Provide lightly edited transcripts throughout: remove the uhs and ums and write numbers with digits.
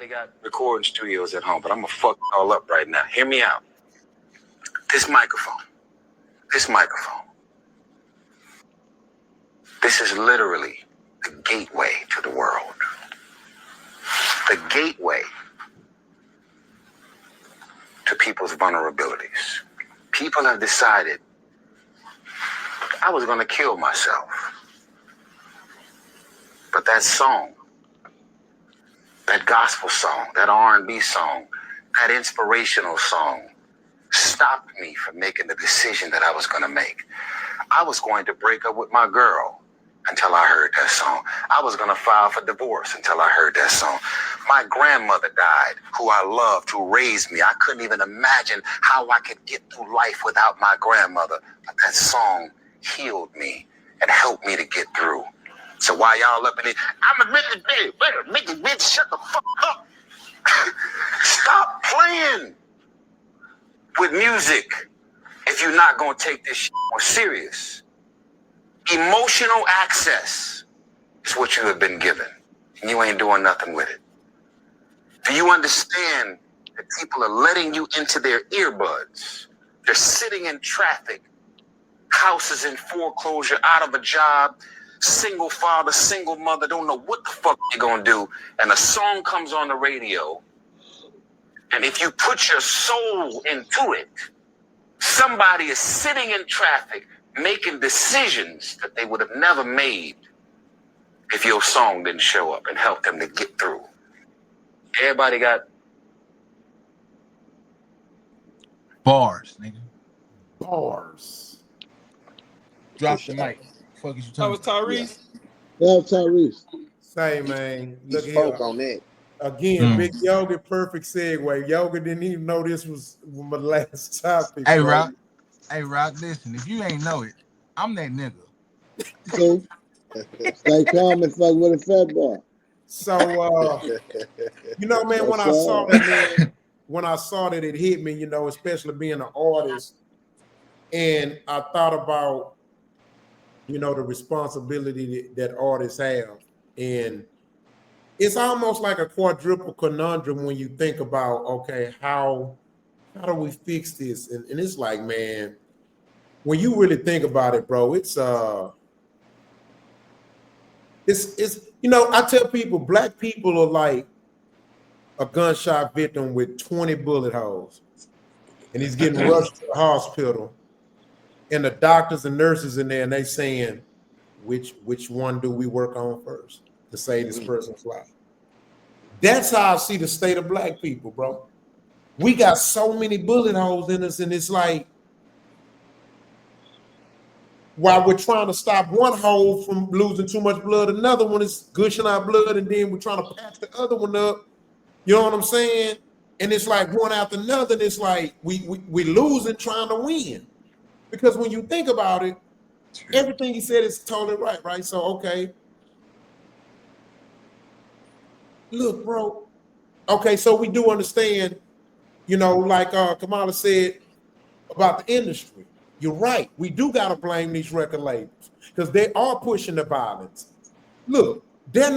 got recording studios at home, but I'm gonna fuck all up right now. Hear me out. This microphone, this is literally the gateway to the world. The gateway to people's vulnerabilities. People have decided I was gonna kill myself. But that song, that gospel song, that R&B song, that inspirational song stopped me from making the decision that I was going to make. I was going to break up with my girl until I heard that song. I was going to file for divorce until I heard that song. My grandmother died, who I loved, who raised me. I couldn't even imagine how I could get through life without my grandmother. But that song healed me and helped me to get through. So while y'all up in it, I'm a bitch, shut the fuck up. Stop playing with music if you're not going to take this shit more serious. Emotional access is what you have been given, and you ain't doing nothing with it. Do you understand that people are letting you into their earbuds? They're sitting in traffic, houses in foreclosure, out of a job, single father, single mother, don't know what the fuck you're gonna do, and a song comes on the radio, and if you put your soul into it, somebody is sitting in traffic making decisions that they would have never made if your song didn't show up and help them to get through. Everybody got bars, nigga. Bars. Drop the mic. Fuck is you talking about? Tyrese. Yeah, Tyrese. Say, man, look he here. spoke on that. Again, Big Yoga, perfect segue. Yoga didn't even know this was my last topic. Hey, Rock. Hey, Rock, listen. If you ain't know it, I'm that nigga. So, stay calm and fuck with a fat boy. So, you know, man, when I saw that, man, when I saw that, it hit me, you know, especially being an artist. And I thought about, you know, the responsibility that artists have. And it's almost like a quadruple conundrum when you think about, okay, how do we fix this? And it's like, man, when you really think about it, bro, it's you know, I tell people, black people are like a gunshot victim with 20 bullet holes, and he's getting rushed to the hospital, and the doctors and nurses in there, and they saying, which one do we work on first to save this person's life? That's how I see the state of black people, bro. We got so many bullet holes in us, and it's like, while we're trying to stop one hole from losing too much blood, another one is gushing our blood, and then we're trying to patch the other one up. You know what I'm saying? And it's like one after another, and it's like we losing trying to win. Because when you think about it, everything he said is totally right? So, okay. Look, bro. Okay, so we do understand, you know, like Kamala said about the industry. You're right. We do got to blame these record labels because they are pushing the violence. Look, there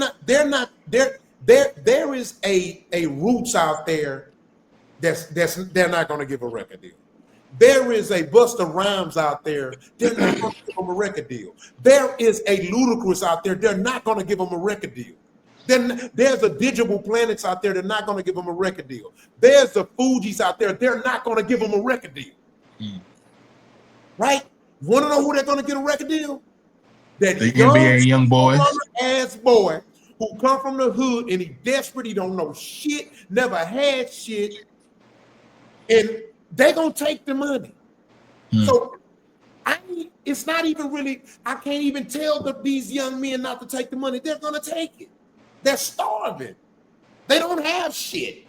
is a roots out there they're not going to give a record deal. There is a Busta Rhymes out there, they're not going to give them a record deal. There is a Ludacris out there, they're not going to give them a record deal. Then there's a Digital Planets out there, they're not going to give them a record deal. There's the Fugees out there, they're not going to give them a record deal. Right? You want to know who they're going to get a record deal? That they can be a young boy, ass boy who come from the hood and he desperate, he don't know shit, never had shit, and they gonna take the money. So it's not even really, I can't even tell these young men not to take the money. They're gonna take it. They're starving. They don't have shit.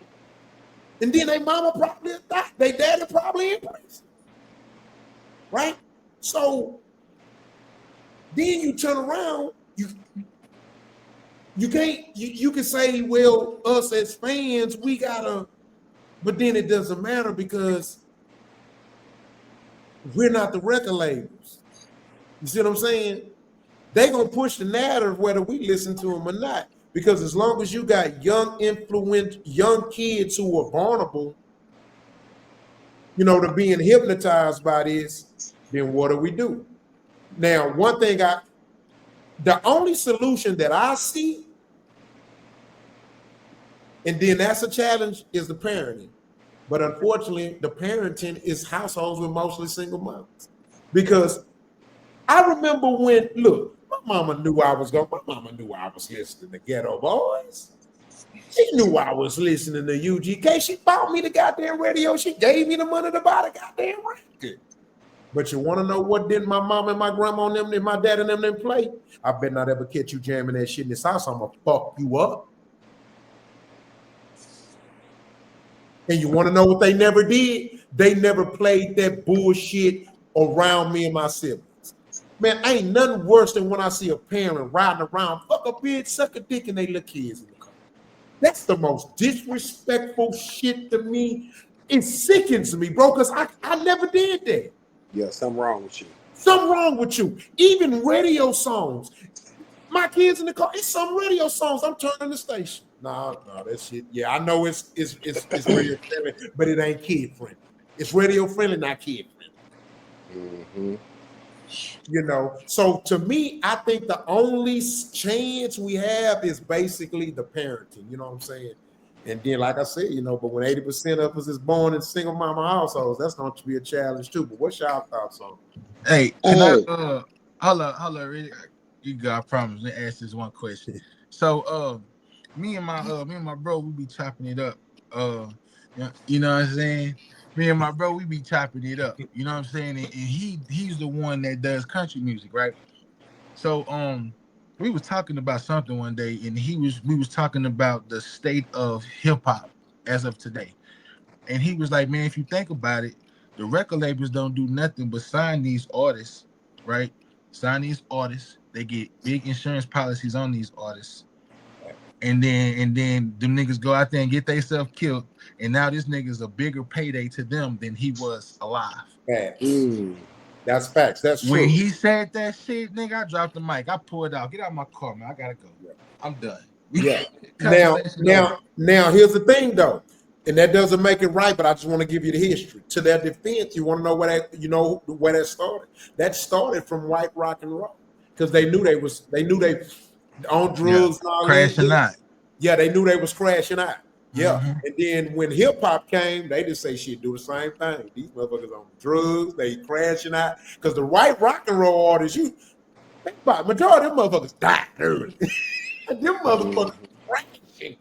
And then their mama probably died. Their daddy probably in prison. Right? So then you turn around, you can't, you can say, well, us as fans, we gotta, but then it doesn't matter because we're not the record labels. You see what I'm saying? They're gonna push the narrative whether we listen to them or not. Because as long as you got young kids who are vulnerable, to being hypnotized by this, then what do we do? Now, the only solution that I see, and then that's a challenge, is the parenting. But unfortunately, the parenting is households with mostly single moms. Because I remember when, look, my mama knew I was listening to Ghetto Boys. She knew I was listening to UGK. She bought me the goddamn radio. She gave me the money to buy the goddamn record. But you want to know what did my mom and my grandma and them and my dad and them didn't play? I bet not ever catch you jamming that shit in this house. I'm going to fuck you up. And you want to know what they never did? They never played that bullshit around me and my siblings. Man, ain't nothing worse than when I see a parent riding around, fuck a bitch, suck a dick, and they little kids in the car. That's the most disrespectful shit to me. It sickens me, bro, because I never did that. Yeah, something wrong with you. Something wrong with you. Even radio songs. My kids in the car, it's some radio songs. I'm turning the station. No, that shit. Yeah, I know it's radio friendly, but it ain't kid friendly. It's radio friendly, not kid friendly. So to me, I think the only chance we have is basically the parenting. You know what I'm saying? And then, like I said, but when 80% of us is born in single mama households, that's going to be a challenge too. But what's y'all thoughts on? Hey, hold on, really, you got, I promise. Let me ask this one question. So, me and my bro, we be chopping it up. You know what I'm saying? Me and my bro, we be chopping it up. You know what I'm saying? And he's the one that does country music, right? So, we was talking about something one day, and we was talking about the state of hip hop as of today. And he was like, man, if you think about it, the record labels don't do nothing but sign these artists, right? Sign these artists. They get big insurance policies on these artists. And then them niggas go out there and get themselves killed. And now this nigga's a bigger payday to them than he was alive. That's facts. That's true. When he said that shit, nigga, I dropped the mic. I pulled out. Get out of my car, man. I gotta go. I'm done. Yeah. now here's the thing though. And that doesn't make it right, but I just want to give you the history. To their defense, you want to know where that started? That started from white rock and roll. Because they knew they on drugs and all crashing out. Yeah, they knew they was crashing out. Yeah. Mm-hmm. And then when hip hop came, they just say shit, do the same thing. These motherfuckers on drugs, they crashing out. Because the white rock and roll artists, majority of them motherfuckers died early. Them motherfuckers crashing.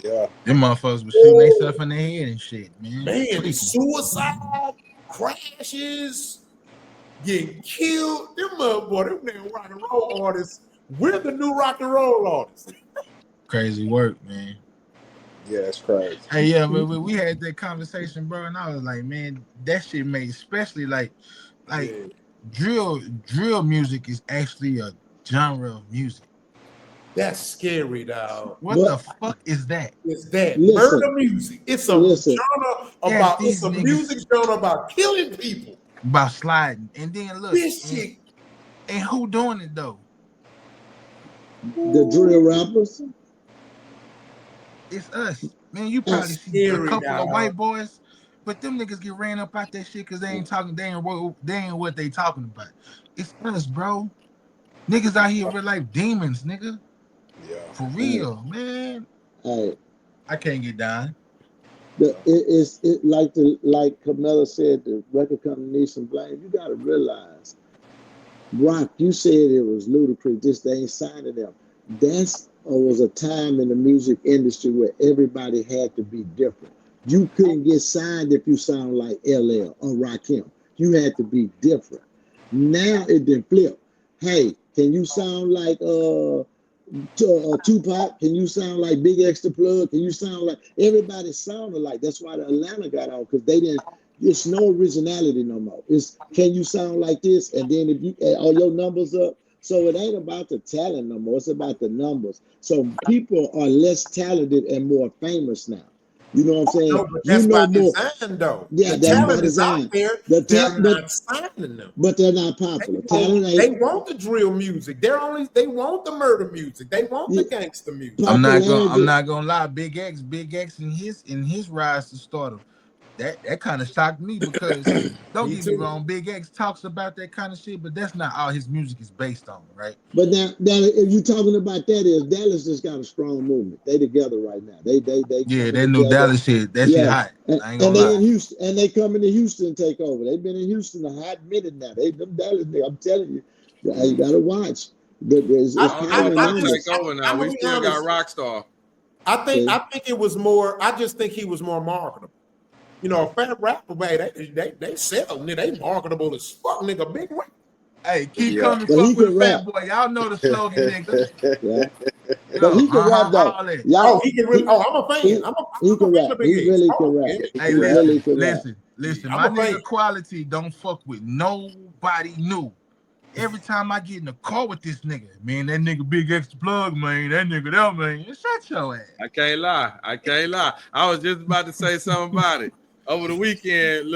Yeah. Them motherfuckers was shooting themselves in their head and shit, man. Man, suicide, crashes, getting killed. Them motherfuckers, them rock and roll artists. We're the new rock and roll artists. Crazy work, man. Yeah, that's crazy. Hey, yeah, but we had that conversation, bro, and I was like, man, that shit made, especially like drill music is actually a genre of music. That's scary, dog. What the fuck is that? It's that murder music. It's a genre about music genre about killing people. About sliding. And then look, this shit. And who doing it though? The drill rappers. It's us. Man, you probably see a couple of white boys, but them niggas get ran up out that shit because they ain't what they talking about. It's us, bro. Niggas out here real life demons, nigga. Yeah. For real, man. I can't get down. Like Camilla said, the record company needs some blame. You gotta realize, Rock, you said it was ludicrous. They ain't signing them. That's was a time in the music industry where everybody had to be different. You couldn't get signed if you sound like LL or Rakim. You had to be different. Now it didn't flip. Hey, can you sound like Tupac? Can you sound like Big Extra Plug? Can you sound like everybody sounded like? That's why the Atlanta got out, because they didn't. It's no originality no more. It's can you sound like this? And then if you add all your numbers up, so it ain't about the talent no more. It's about the numbers. So people are less talented and more famous now. You know what I'm saying? No, but that's you know by more. design, though. Yeah, The that's by talent is design. out there. The They're not signing them. but they're not popular. They want the drill music. They want the murder music. They want the gangster music. I'm not gonna lie. Big X in his rise to stardom, that kind of shocked me because don't get me wrong, Big X talks about that kind of shit, but that's not all his music is based on, right? But now if you're talking about that, is Dallas just got a strong movement. They together right now. They yeah, that new Dallas shit, that shit hot. I ain't gonna lie. They in Houston, and they coming to Houston and take over. They've been in Houston a hot minute now. Them Dallas niggas, I'm telling you, you gotta watch. It's power in numbers. Take over now. We still got Rockstar. I think it was more. I just think he was more marketable. You know, a fat rapper, man, they sell, nigga. They marketable as fuck, nigga. Big rap. Hey, keep coming, fuck with a fat boy. Y'all know the slogan, nigga. Yeah. But he can rap though. He can really. I'm a fan. He can rap. He really can rap. Hey, listen. My nigga Quality don't fuck with nobody new. Every time I get in the car with this nigga, man, that nigga Big X the plug, man, that nigga there, man, shut your ass. I can't lie. I was just about to say something about it. Over the weekend,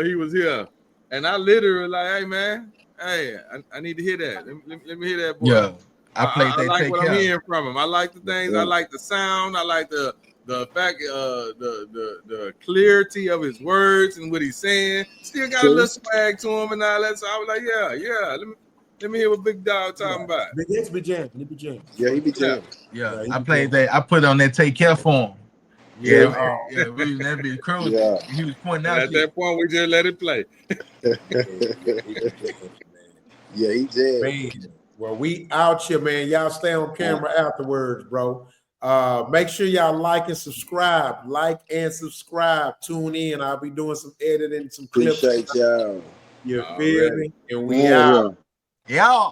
he was here, and I literally like, hey man, hey, I need to hear that. Let me hear that, boy. Yeah, I like what I'm hearing from him. I like the things. I like the sound. I like the fact, the clarity of his words and what he's saying. Still got a little swag to him and all that. So I was like, yeah. Let me hear what Big Dog talking about. Big X be jamming. He be jamming. Yeah, he be jamming. Yeah, I played that. I put on that Take Care for him. Yeah, that be crazy. Yeah. He was pointing out. At that point, we just let it play. Yeah, he did. Well, we out here, man. Y'all stay on camera afterwards, bro. Make sure y'all like and subscribe. Tune in. I'll be doing some editing, some clips. Appreciate y'all. You feel me? And we out. Yeah.